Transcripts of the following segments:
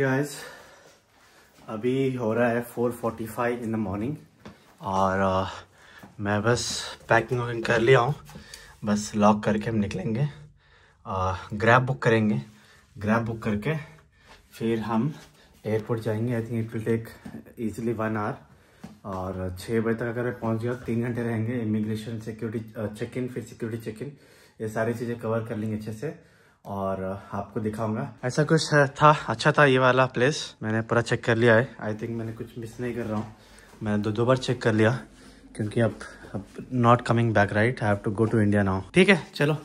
Guys, अभी हो रहा है 4:45 इन द मॉर्निंग और मैं बस पैकिंग वैकिंग कर लिया हूँ। बस लॉक करके हम निकलेंगे। ग्रैब बुक करेंगे। ग्रैब बुक करके फिर हम एयरपोर्ट जाएंगे। I think it will take easily 1 hour और 6 बजे तक अगर मैं पहुँच गया 3 घंटे रहेंगे। इमिग्रेशन, सिक्योरिटी चेक इन, फिर सिक्योरिटी चेक इन, ये सारी चीज़ें कवर कर लेंगे अच्छे से और आपको दिखाऊंगा। ऐसा कुछ था, अच्छा था ये वाला प्लेस। मैंने पूरा चेक कर लिया है। आई थिंक मैंने कुछ मिस नहीं कर रहा हूँ। मैंने दो बार चेक कर लिया क्योंकि अब not coming back, right. I have to go to India now. ठीक है, चलो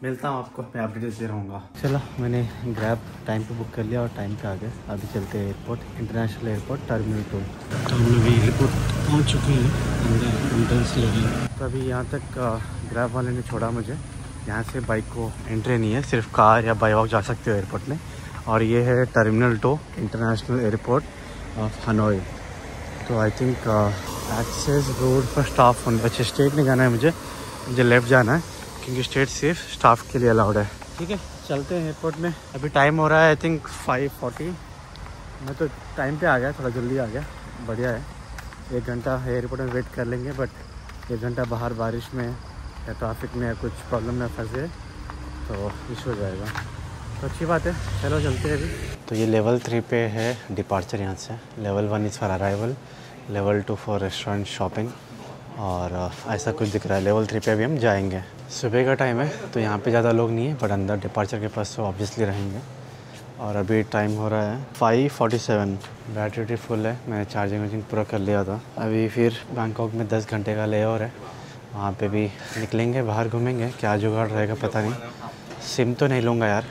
मिलता हूँ आपको, मैं अपडेट्स दे रहूँगा। चलो, मैंने ग्रैब टाइम पे बुक कर लिया और टाइम पे आ गए। अभी चलते हैं एयरपोर्ट, इंटरनेशनल एयरपोर्ट टर्मिनल 2। तो हम लोग एयरपोर्ट पहुँच चुके हैं, अंदर एंट्रेंस लगी। तो अभी यहाँ तक ग्रैब वाले ने छोड़ा मुझे। यहाँ से बाइक को एंट्री नहीं है, सिर्फ कार या बाई वॉक जा सकते हो एयरपोर्ट में। और ये है terminal 2 international airport of Hanoi. तो आई थिंक एक्सेस रोड पर स्टाफ होने, अच्छा स्टेट नहीं जाना है मुझे लेफ़्ट जाना है क्योंकि स्टेट सिर्फ स्टाफ के लिए अलाउड है। ठीक है, चलते हैं एयरपोर्ट में। अभी टाइम हो रहा है आई थिंक 5:40। मैं तो टाइम पे आ गया, थोड़ा जल्दी आ गया, बढ़िया है। 1 घंटा एयरपोर्ट में वेट कर लेंगे, बट 1 घंटा बाहर बारिश में या ट्रैफिक में या कुछ प्रॉब्लम में फंसे तो इशू हो जाएगा। तो अच्छी बात है, चलो चलते हैं अभी। तो ये लेवल 3 पे है डिपार्चर यहाँ से। Level 1 is for arrival, level 2 for restaurant shopping और ऐसा कुछ दिख रहा है। लेवल 3 पे अभी हम जाएंगे। सुबह का टाइम है तो यहाँ पे ज़्यादा लोग नहीं है, बट अंदर डिपार्चर के पास तो ऑब्वियसली रहेंगे। और अभी टाइम हो रहा है 5:47। बैटरी फुल है, मैंने चार्जिंग पूरा कर लिया था। अभी फिर बैंकॉक में 10 घंटे का लेओवर है, वहाँ पे भी निकलेंगे, बाहर घूमेंगे। क्या जुगाड़ रहेगा पता नहीं। सिम तो नहीं लूँगा यार,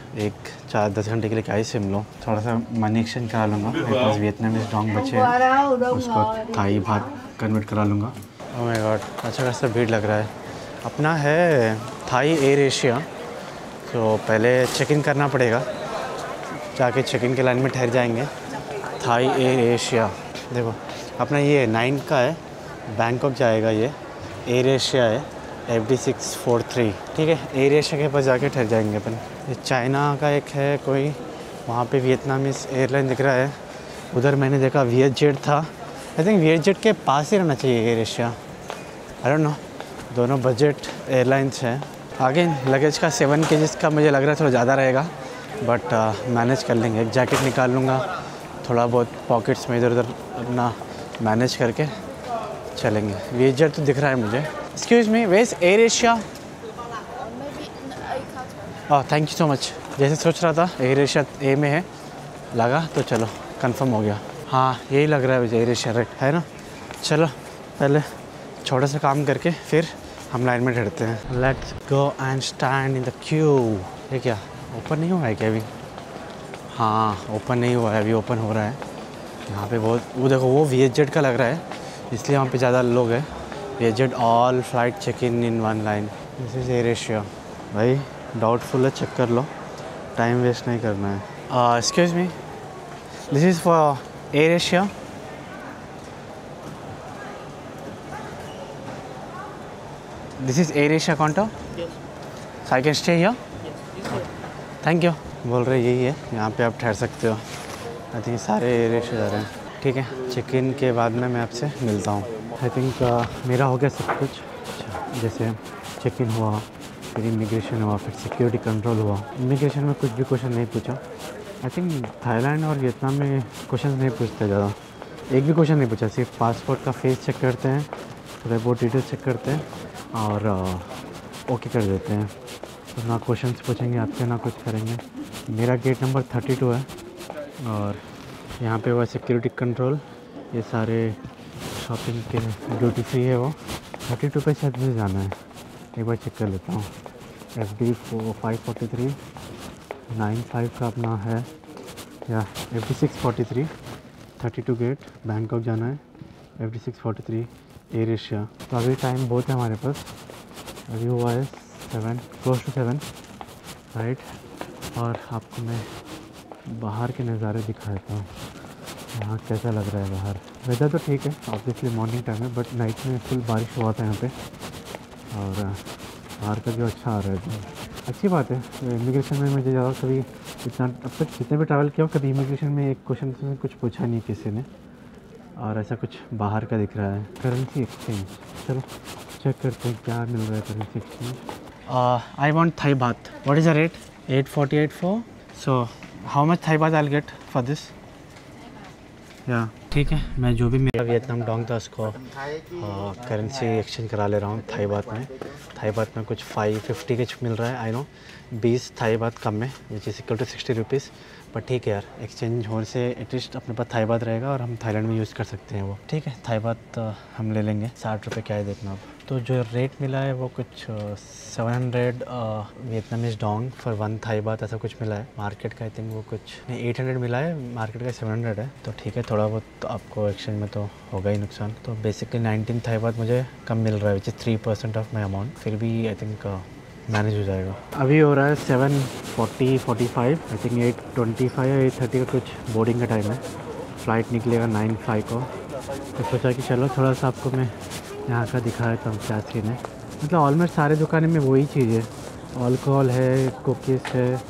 4-10 घंटे के लिए क्या ही सिम लूँ। थोड़ा सा मनी एक्सचेंज करा लूँगा। मेरे पास वियतनामीज डोंग बचे हैं, उसको थाई बात कन्वर्ट करा लूँगा। ओह माय गॉड, अच्छा खासा भीड़ लग रहा है। अपना है थाई एयर एशिया, तो पहले चेक इन करना पड़ेगा। जाके चेक इन के लाइन में ठहर जाएंगे। थाई एयर एशिया देखो, अपना ये 9 का है, बैंकॉक जाएगा। ये एयर एशिया है, FD643। ठीक है, एयर एशिया के पास जाके ठहर जाएंगे अपन। ये चाइना का एक है कोई, वहाँ पे वियतनामीज एयरलाइन दिख रहा है। उधर मैंने देखा वियतजेट था। आई थिंक वियतजेट के पास ही रहना चाहिए air Asia, I don't know. दोनों बजट एयरलाइंस हैं। आगे लगेज का 7 kg का मुझे लग रहा है थोड़ा ज़्यादा रहेगा, बट मैनेज कर लेंगे। एक जैकेट निकाल लूँगा, थोड़ा बहुत पॉकेट्स में इधर उधर अपना मैनेज करके चलेंगे। वियतजेट तो दिख रहा है मुझे। Excuse me, where is Air Asia? Thank you so much. जैसे सोच रहा था एयर एशिया ए में है, लगा तो चलो कंफर्म हो गया। हाँ, यही लग रहा है मुझे, एयर एशिया राइट है ना। चलो पहले छोटा सा काम करके फिर हम लाइन में ठहरते हैं। Let's go and stand in the Q. ये क्या ओपन नहीं हुआ है क्या अभी? हाँ, ओपन नहीं हुआ है, अभी ओपन हो रहा है। यहाँ पे बहुत, वो देखो वो वियतजेट का लग रहा है, इसलिए वहाँ पे ज़्यादा लोग हैं। VietJet all flight check in 1 line. This is Air Asia. भाई डाउटफुल है, चेक कर लो, टाइम वेस्ट नहीं करना है। Excuse me, this is for Air Asia. This is Air Asia counter. So I can stay here? Thank you. बोल रहे यही है, यहाँ पे आप ठहर सकते हो। आई थिंक सारे एयर एशिया जा रहे हैं। ठीक है, चेक इन के बाद में मैं आपसे मिलता हूँ। आई थिंक मेरा हो गया सब कुछ। जैसे चेक इन हुआ, फिर इमिग्रेशन हुआ, फिर सिक्योरिटी कंट्रोल हुआ। इमिग्रेशन में कुछ भी क्वेश्चन नहीं पूछा। आई थिंक थाईलैंड और वियतनाम में क्वेश्चन नहीं पूछते ज़्यादा, एक भी क्वेश्चन नहीं पूछा। सिर्फ पासपोर्ट का फेस चेक करते हैं, थोड़े बहुत डिटेल्स चेक करते हैं और ओके कर देते हैं। तो ना क्वेश्चंस पूछेंगे आपसे, ना कुछ करेंगे। मेरा गेट नंबर 32 है और यहाँ पे हुआ सिक्योरिटी कंट्रोल। ये सारे शॉपिंग के ड्यूटी फ्री है। वो 32 पे शायद मुझे जाना है, एक बार चेक कर लेता हूँ। FD543 95 का अपना है, या FD643 32 गेट बैंकॉक जाना है। FD643 air Asia. तो अभी टाइम बहुत है हमारे पास, अभी हुआ है 7, क्लोज टू 7 राइट। और आपको मैं बाहर के नज़ारे दिखाता हूँ, यहाँ कैसा लग रहा है बाहर। वेदर तो ठीक है, ऑब्वियसली मॉर्निंग टाइम है, बट नाइट में फुल बारिश हुआ था यहाँ पे और बाहर का जो अच्छा आ रहा है। अच्छी बात है। इमिग्रेशन में मुझे ज़्यादा कभी इतना अब तक जितने भी ट्रैवल किया हो कभी इमिग्रेशन में एक क्वेश्चन से कुछ पूछा नहीं किसी ने, और ऐसा कुछ बाहर का दिख रहा है। करेंसी एक्सचेंज, चलो चेक करते हैं क्या मिल रहा है currency exchange. I want Thai baht, what is the rate? 848 for, so how much Thai baht I will get for this? या ठीक है, मैं जो भी मेरा वियतनाम डोंग था उसको करेंसी एक्सचेंज करा ले रहा हूँ थाई बात में। थाई बात में कुछ 550 कुछ मिल रहा है, आई नो 20 थाई बात कम में, which is equal to 60 rupees. But ठीक है यार, एक्सचेंज होने से एटलीस्ट अपने पास थाई बात रहेगा और हम थाईलैंड में यूज़ कर सकते हैं वो। ठीक है, थाई बात हम ले लेंगे। 60 रुपये क्या है देखना अब। तो जो रेट मिला है वो कुछ 700 वियतनामीज डोंग फॉर 1 थाई बात ऐसा कुछ मिला है। मार्केट का आई थिंक वो कुछ 800 मिला है, मार्केट का 700 है। तो ठीक है, थोड़ा बहुत तो आपको एक्सचेंज में तो होगा ही नुकसान। तो बेसिकली 19 थाई बात मुझे कम मिल रहा है, which is 3% of my amount. फिर भी आई थिंक मैनेज हो जाएगा। अभी हो रहा है 7:45 आई थिंक 8:25 या 8:30 का कुछ बोर्डिंग का टाइम है। फ़्लाइट निकलेगा 9:05 को। तो सोचा कि चलो थोड़ा सा आपको मैं यहाँ का दिखाया था क्या सीन है। मतलब ऑलमोस्ट सारे दुकानें में वही चीज़ है, अल्कोहल है, कुकीज़ है,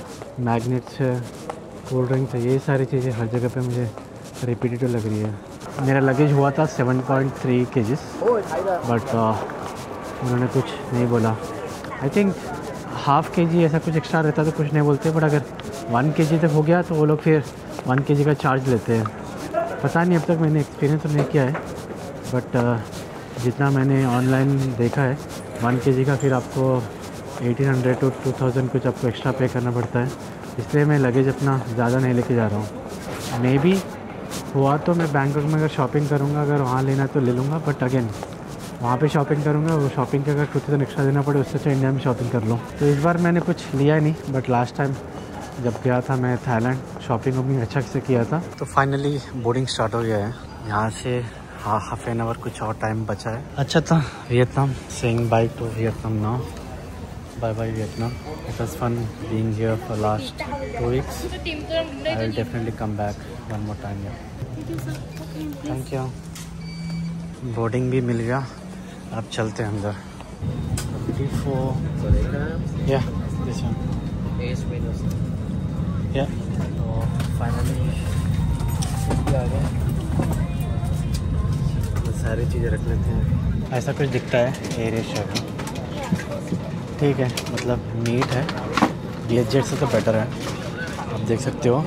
मैग्नेट्स है, कोल्ड ड्रिंक्स है, ये सारी चीज़ें हर जगह पे मुझे रिपीटेटिव लग रही है। मेरा लगेज हुआ था 7.3 kg, बट उन्होंने कुछ नहीं बोला। आई थिंक ½ kg ऐसा कुछ एक्स्ट्रा रहता तो कुछ नहीं बोलते, बट अगर 1 kg तक हो गया तो वो लोग फिर 1 kg का चार्ज लेते हैं। पता नहीं, अब तक मैंने एक्सपीरियंस तो नहीं किया है, बट जितना मैंने ऑनलाइन देखा है 1 kg का फिर आपको 1800 to 2000 कुछ आपको एक्स्ट्रा पे करना पड़ता है। इसलिए मैं लगेज अपना ज़्यादा नहीं लेके जा रहा हूँ। मे बी हुआ तो मैं बैंकॉक में अगर शॉपिंग करूँगा, अगर वहाँ लेना तो ले लूँगा, बट अगेन वहाँ पे शॉपिंग करूँगा, वो शॉपिंग के अगर 2000 एक्स्ट्रा देना पड़े उससे अच्छा इंडिया में शॉपिंग कर लूँ। तो इस बार मैंने कुछ लिया नहीं, बट लास्ट टाइम जब गया था मैं थाईलैंड, शॉपिंग वॉपिंग अच्छा से किया था। तो फाइनली बोर्डिंग स्टार्ट हो गया है। यहाँ से हाफ एन आवर कुछ और टाइम बचा है। अच्छा था Vietnam, saying bye to Vietnam now, bye bye Vietnam. It was fun being here for last 2 weeks। I will definitely come back one more time. Thank you. Boarding भी मिल गया, अब चलते हैं अंदर। या दिस वन या। तो फाइनली आ गए, तो सारी चीज़ें रख लेते हैं। ऐसा कुछ दिखता है एयर एशिया का। ठीक है, मतलब नीट है, VietJet से तो बेटर है। आप देख सकते हो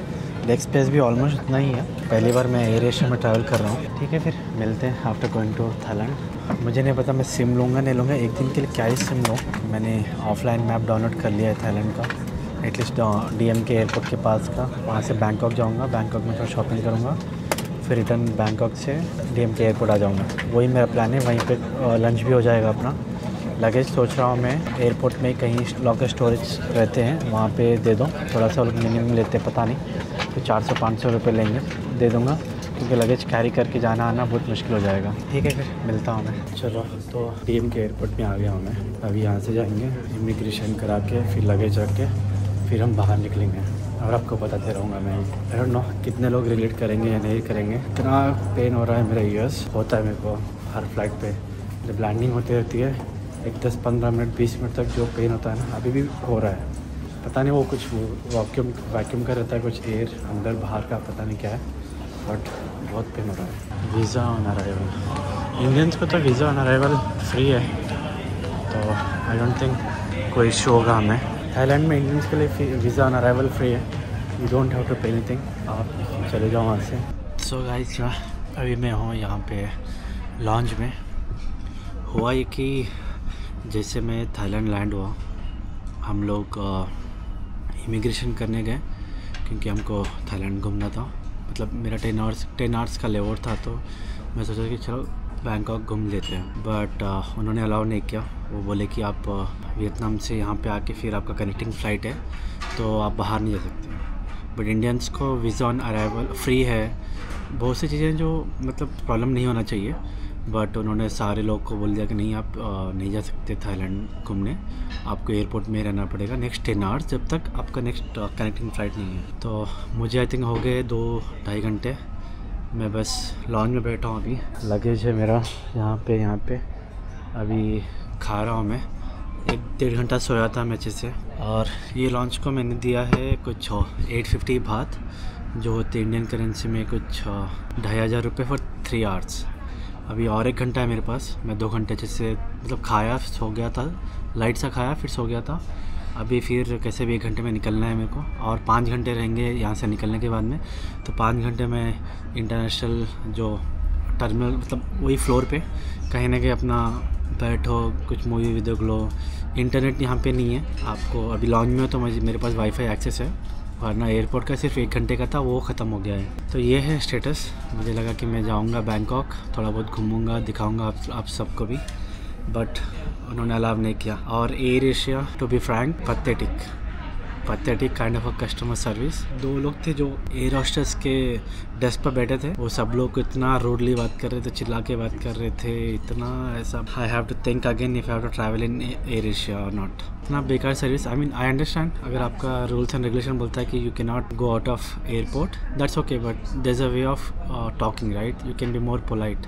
लेग स्पेस भी ऑलमोस्ट उतना ही है। पहली बार मैं एयर एशिया में ट्रैवल कर रहा हूँ। ठीक है, फिर मिलते हैं आफ्टर गोइंग टू थाईलैंड। मुझे नहीं पता मैं सिम लूँगा नहीं लूँगा, एक दिन के लिए क्या ही सिम लूँ। मैंने ऑफलाइन मैप डाउनलोड कर लिया है थाईलैंड का, एटलीस्ट DMK एयरपोर्ट के पास का। वहाँ से बैंकॉक जाऊँगा, बैंकॉक में थोड़ा शॉपिंग करूँगा, फिर रिटर्न बैंकॉक से DMK एयरपोर्ट आ जाऊँगा। वही मेरा प्लान है। वहीं पर लंच भी हो जाएगा अपना। लगेज सोच रहा हूँ मैं एयरपोर्ट में कहीं लॉकर स्टोरेज रहते हैं वहाँ पे दे दूँ। थोड़ा सा मिनिमम लेते हैं, पता नहीं, तो 400-500 रुपये लेंगे, दे दूँगा, क्योंकि लगेज कैरी करके जाना आना बहुत मुश्किल हो जाएगा। ठीक है, फिर मिलता हूँ मैं। चलो, तो DMK एयरपोर्ट में आ गया हूँ मैं। अभी यहाँ से जाएंगे, इमिग्रेशन करा के फिर लगेज रख के फिर हम बाहर निकलेंगे और आपको बताते रहूँगा मैं। आई डोंट नो कितने लोग रिलेट करेंगे या नहीं करेंगे। इतना पेन हो रहा है मेरा ईयर्स, होता है मेरे को हर फ्लाइट पर जब लैंडिंग होती रहती है। एक 10-15 मिनट 20 मिनट तक जो पेन होता है ना, अभी भी हो रहा है। पता नहीं वो कुछ वैक्यूम का रहता है, कुछ एयर अंदर बाहर का, पता नहीं क्या है, बट बहुत पेन हो रहा है। वीज़ा ऑन अराइवल, इंडियंस को तो वीज़ा ऑन अराइवल फ्री है, तो आई डोंट थिंक कोई इशू होगा हमें। थाईलैंड में इंडियंस के लिए वीज़ा ऑन अराइवल फ्री है, you don't have to pay anything, आप चले जाओ वहाँ से। सो गाइस, अभी मैं हूँ यहाँ पे लॉन्च में। हुआ ये कि जैसे मैं थाईलैंड लैंड हुआ, हम लोग इमिग्रेशन करने गए, क्योंकि हमको थाईलैंड घूमना था। मतलब मेरा 10 आवर्स का लेवर था, तो मैं सोचा कि चलो बैंकॉक घूम लेते हैं, बट उन्होंने अलाउ नहीं किया। वो बोले कि आप वियतनाम से यहाँ पे आके फिर आपका कनेक्टिंग फ़्लाइट है, तो आप बाहर नहीं जा सकते। बट इंडियंस को वीज़ा ऑन अराइवल फ्री है। बहुत सी चीज़ें जो मतलब प्रॉब्लम नहीं होना चाहिए, बट उन्होंने सारे लोग को बोल दिया कि नहीं, आप नहीं जा सकते थाईलैंड घूमने, आपको एयरपोर्ट में रहना पड़ेगा नेक्स्ट 10 आवर्स, जब तक आपका नेक्स्ट कनेक्टिंग फ़्लाइट नहीं है। तो मुझे आई थिंक हो गए 2-2.5 घंटे। मैं बस लॉन्च में बैठा हूँ। अभी लगेज है मेरा यहाँ पे अभी खा रहा हूँ मैं 1-1.5 घंटा सोया था मैं अच्छे से। और ये लॉन्च को मैंने दिया है कुछ 850 बात, जो होती है इंडियन करेंसी में कुछ 2500 रुपये फॉर 3 आवर्स। अभी और 1 घंटा है मेरे पास। मैं 2 घंटे अच्छे से मतलब खाया, सो गया था, लाइट सा खाया, फिर सो गया था। अभी फिर कैसे भी 1 घंटे में निकलना है मेरे को, और 5 घंटे रहेंगे यहाँ से निकलने के बाद में। तो 5 घंटे में इंटरनेशनल जो टर्मिनल, मतलब वही फ्लोर पे कहीं ना कहीं अपना बैठो, कुछ मूवी भी देख लो। इंटरनेट यहाँ पे नहीं है आपको। अभी लॉन्च में हो तो मेरे पास वाईफाई एक्सेस है, वरना एयरपोर्ट का सिर्फ 1 घंटे का था, वो ख़त्म हो गया है। तो ये है स्टेटस। मुझे लगा कि मैं जाऊँगा बैंकॉक, थोड़ा बहुत घूमूँगा, दिखाऊँगा आप सबको भी, बट उन्होंने अलाव नहीं किया। और Air Asia, to be frank, pathetic kind of a customer service. 2 लोग थे जो एयर होस्टेस के डेस्क पर बैठे थे, वो सब लोग इतना रूडली बात कर रहे थे, चिल्ला के बात कर रहे थे, इतना ऐसा I have to think again if I have to travel in Air Asia और नॉट। इतना बेकार service. I mean I understand, अगर आपका रूल्स एंड रेगुलेशन बोलता है कि you can not go out of airport, that's okay, but there is a way of talking, right? You can be more polite.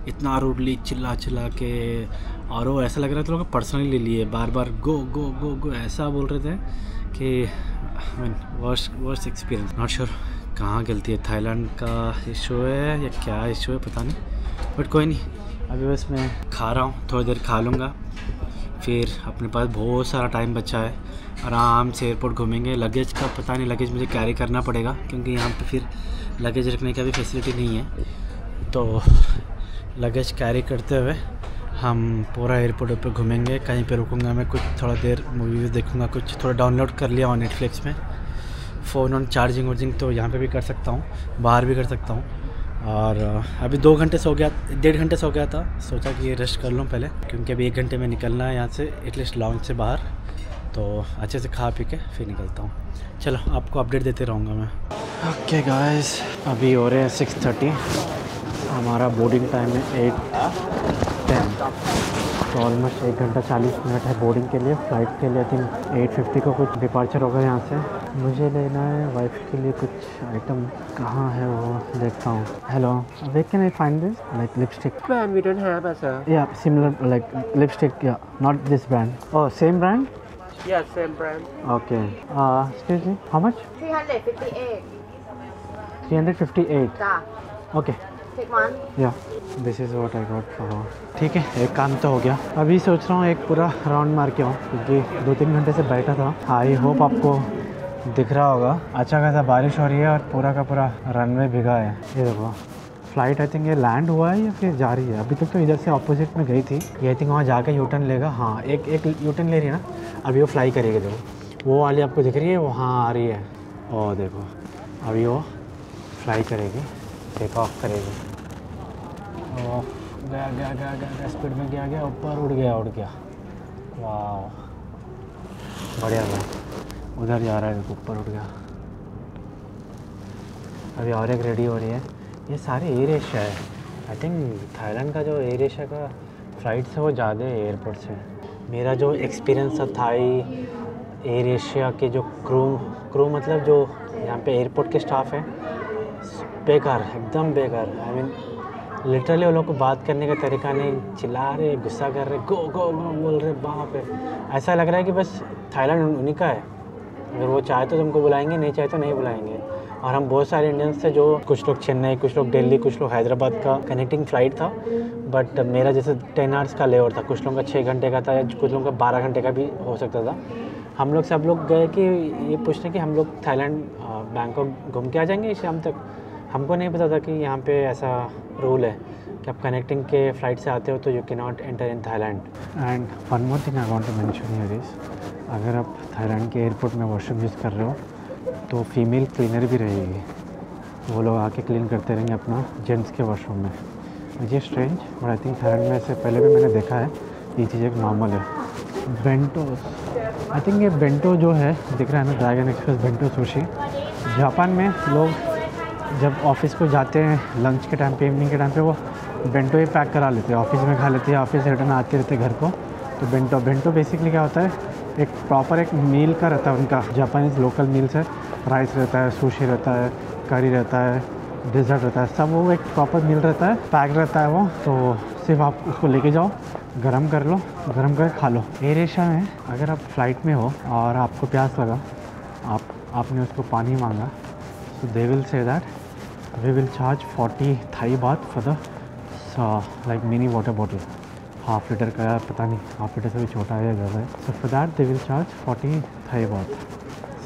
इतना rudely चिल्ला के, और वो ऐसा लग रहा था लोग पर्सनली ले लिए, बार बार गो गो गो गो ऐसा बोल रहे थे कि I mean worst experience. Not sure कहाँ गलती है, थाईलैंड का इशू है या क्या इशू है पता नहीं, बट कोई नहीं। अभी बस मैं खा रहा हूँ, थोड़ी देर खा लूँगा, फिर अपने पास बहुत सारा टाइम बचा है, आराम से एयरपोर्ट घूमेंगे। लगेज का पता नहीं, लगेज मुझे कैरी करना पड़ेगा क्योंकि यहाँ पे फिर लगेज रखने का भी फैसिलिटी नहीं है। तो लगेज कैरी करते हुए हम पूरा एयरपोर्ट पर घूमेंगे। कहीं पे रुकूंगा मैं, कुछ थोड़ा देर मूवी भी देखूंगा, कुछ थोड़ा डाउनलोड कर लिया और नेटफ्लिक्स में। फ़ोन ऑन चार्जिंग तो यहाँ पे भी कर सकता हूँ, बाहर भी कर सकता हूँ। और अभी 2 घंटे सो गया, 1.5 घंटे सो गया था। सोचा कि ये रेस्ट कर लूँ पहले, क्योंकि अभी 1 घंटे में निकलना है यहाँ से, एटलीस्ट लॉन्च से बाहर। तो अच्छे से खा पी के फिर निकलता हूँ। चलो आपको अपडेट देते रहूँगा मैं। ओके गाइस, अभी हो रहे हैं 6:30, हमारा बोर्डिंग टाइम है 8:10, तो ऑलमोस्ट 1 घंटा 40 मिनट है बोर्डिंग के लिए। फ़्लाइट के लिए आई थिंक 8:50 को कुछ डिपार्चर होगा यहाँ से। मुझे लेना है वाइफ के लिए कुछ आइटम, कहाँ है वो देखता हूँ। Hello, where can I find this, like lipstick? Brand we don't have as a. Yeah, similar like lipstick, yeah, not this brand. Oh, same brand? Yeah, same brand. Okay. Excuse me, how much? 358. 358. Da. Okay. Take one. या this is what I got for. ठीक है, एक काम तो हो गया। अभी सोच रहा हूँ एक पूरा राउंड मार के आऊँ, क्योंकि 2-3 घंटे से बैठा था। आई होप आपको दिख रहा होगा, अच्छा खासा बारिश हो रही है और पूरा का पूरा रनवे भीगा है। ये देखो, फ़्लाइट आई थिंक ये लैंड हुआ है या फिर जा रही है। अभी तक तो इधर से ऑपोजिट में गई थी, ये आई थिंक वहाँ जाके यूटर्न लेगा। हाँ, एक यूटर्न ले रही है ना, अभी वो फ्लाई करेगी। देखो वो वाली आपको दिख रही है, वहाँ आ रही है, और देखो अभी वो फ्लाई करेगी, टेक ऑफ करेगी। ओह, गया स्पीड में गया, ऊपर उड़ गया। वाह, बढ़िया है। उधर जा रहा है, ऊपर उड़ गया। अभी और एक रेडी हो रही है। ये सारे एयर एशिया है। आई थिंक थाईलैंड का जो एयर एशिया का फ़्लाइट है वो ज़्यादा है एयरपोर्ट से। मेरा जो एक्सपीरियंस था थाई एयर एशिया के जो क्रू मतलब जो यहाँ पे एयरपोर्ट के स्टाफ है, बेकार, एकदम बेकार। आई मीन लिटरली वो लोग को बात करने का तरीका नहीं, चिल्ला रहे, गुस्सा कर रहे, गो गो गो बोल रहे, बाप रे। ऐसा लग रहा है कि बस थाईलैंड उन्हीं का है, अगर वो चाहे तो तुमको बुलाएंगे, नहीं चाहे तो नहीं बुलाएंगे। और हम बहुत सारे इंडियंस थे, जो कुछ लोग चेन्नई, कुछ लोग दिल्ली, कुछ लोग हैदराबाद का कनेक्टिंग फ़्लाइट था। बट मेरा जैसे 10 आवर्स का लेओवर था, कुछ लोगों का 6 घंटे का था, या कुछ लोगों का 12 घंटे का भी हो सकता था। हम लोग सब लोग गए कि ये पूछने कि हम लोग थाईलैंड बैंकॉक घूम के आ जाएंगे शाम तक। हमको नहीं पता था कि यहाँ पे ऐसा रूल है कि आप कनेक्टिंग के फ़्लाइट से आते हो तो you can not enter in Thailand. And one more thing I want to mention here is, अगर आप थाईलैंड के एयरपोर्ट में वॉशरूम यूज़ कर रहे हो तो फीमेल क्लीनर भी रहेगी, वो लोग आके क्लीन करते रहेंगे अपना जेंट्स के वॉशरूम में। मुझे strange, but I think Thailand में से पहले भी मैंने देखा है, ये चीज़ एक नॉर्मल है। बेंटो, आई थिंक ये बेंटो जो है दिख रहा है ना, dragon express bento sushi. Japan में लोग जब ऑफिस को जाते हैं लंच के टाइम पे, इवनिंग के टाइम पे, वो बेंटो ही पैक करा लेते हैं, ऑफिस में खा लेते हैं, ऑफिस से रिटर्न आते रहते घर को। तो बेंटो बेसिकली क्या होता है, एक प्रॉपर एक मील का रहता है उनका, जापानीज़ लोकल मील्स है, राइस रहता है, सुशी रहता है, करी रहता है, डिज़र्ट रहता है, सब वो एक प्रॉपर मील रहता है, पैक रहता है वो। तो सिर्फ आप उसको लेके जाओ, गरम कर लो, गरम कर खा लो। एयर एशिया में अगर आप फ्लाइट में हो और आपको प्यास लगा, आपने उसको पानी मांगा, तो they will say that we will charge 40 Thai baht for the like mini water bottle, half litre का, पता नहीं हाफ लीटर से भी छोटा है या ज़्यादा है। So for that they will charge 40 Thai baht.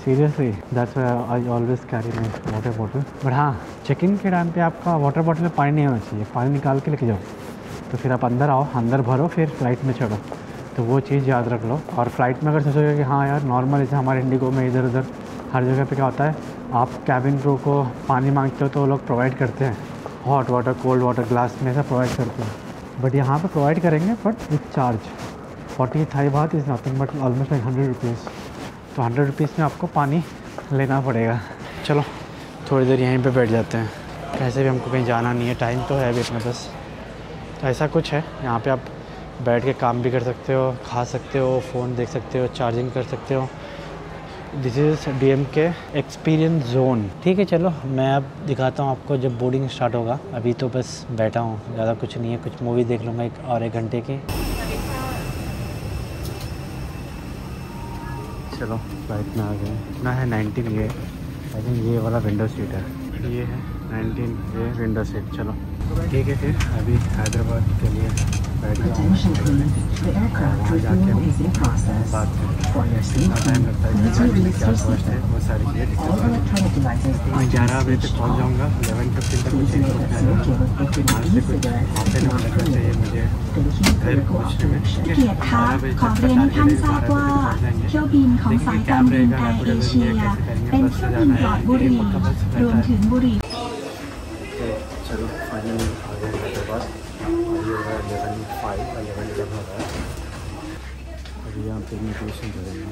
Seriously that's why I always carry my water bottle. But हाँ, चेक इन के टाइम पे आपका वाटर बॉटल में पानी नहीं होना चाहिए, पानी निकाल के लेके जाओ। तो फिर आप अंदर आओ, अंदर भरो, फिर फ़्लाइट में चढ़ो। तो वो चीज़ याद रख लो। और फ्लाइट में अगर सोचोगे कि हाँ यार नॉर्मल जैसे हमारे इंडिगो में इधर उधर हर जगह पे क्या होता है, आप कैबिन क्रू को पानी मांगते हो तो वो लोग प्रोवाइड करते हैं, hot water cold water glass में ऐसा प्रोवाइड करते हैं। बट यहाँ पे प्रोवाइड करेंगे but with charge. 40 Thai baht is nothing but almost like 100 rupees. तो 100 रुपीज़ में आपको पानी लेना पड़ेगा। चलो थोड़ी देर यहीं पे बैठ जाते हैं, कैसे भी हमको कहीं जाना नहीं है, टाइम तो है अभी अपने पास। तो ऐसा कुछ है यहाँ पे, आप बैठ के काम भी कर सकते हो, खा सकते हो, फ़ोन देख सकते हो, चार्जिंग कर सकते हो। This is DMK experience zone. ठीक है, चलो मैं अब दिखाता हूँ आपको जब बोर्डिंग स्टार्ट होगा। अभी तो बस बैठा हूँ, ज़्यादा कुछ नहीं है, कुछ मूवी देख लूँगा 1 घंटे की। चलो फ्लाइट में आ गए। इतना है 19 ये, आई थिंक ये वाला विंडो सीट है, ये है 19 ये विंडो सीट। चलो ठीक है, फिर अभी हैदराबाद के लिए बैठ गया हूँ। वहाँ जाके बात टाइम लगता है, क्या कॉस्ट है, वो सारी चीज़ें। मैं 11 बजे तक पहुँच जाऊँगा, 11:15 तक मुझे वहाँ से कुछ हाफ एन आवर लगना चाहिए मुझे घर पहुँचने में। ขอเรียนให้ท่านทราบว่าเที่ยวบินของสายการบินแอร์เอเชียเป็นเที่ยวบินปลอดบุหรี่รวมถึงบุหรี่ चलो फाइनली आ गए हैदराबाद। और ये है 11:05 हो रहा है। अभी यहाँ पे इमिग्रेशन करेंगे।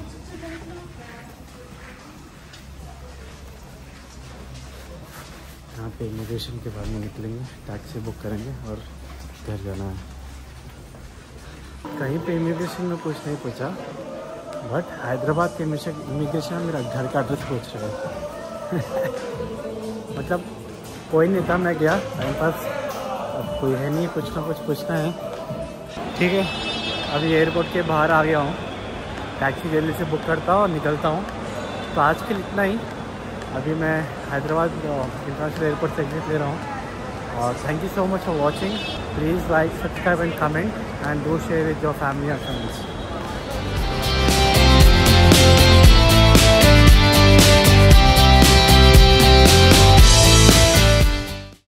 यहाँ पे इमिग्रेशन के बाद में निकलेंगे, टैक्सी बुक करेंगे और घर जाना है। कहीं पे इमिग्रेशन में कुछ नहीं पूछा, बट हैदराबाद के इमिग्रेशन में मेरा घर का एड्रेस पूछ रहा है। मतलब कोई नहीं था, मैं गया टाइम पास, अब कोई है नहीं, कुछ ना कुछ पूछना है। ठीक है, अभी एयरपोर्ट के बाहर आ गया हूँ, टैक्सी जल्दी से बुक करता हूँ और निकलता हूँ। तो आज के लिए इतना ही। अभी मैं हैदराबाद इंटरनेशनल एयरपोर्ट से एग्जिट ले रहा हूँ। और thank you so much for watching. Please like, subscribe and comment and do share with your family and friends.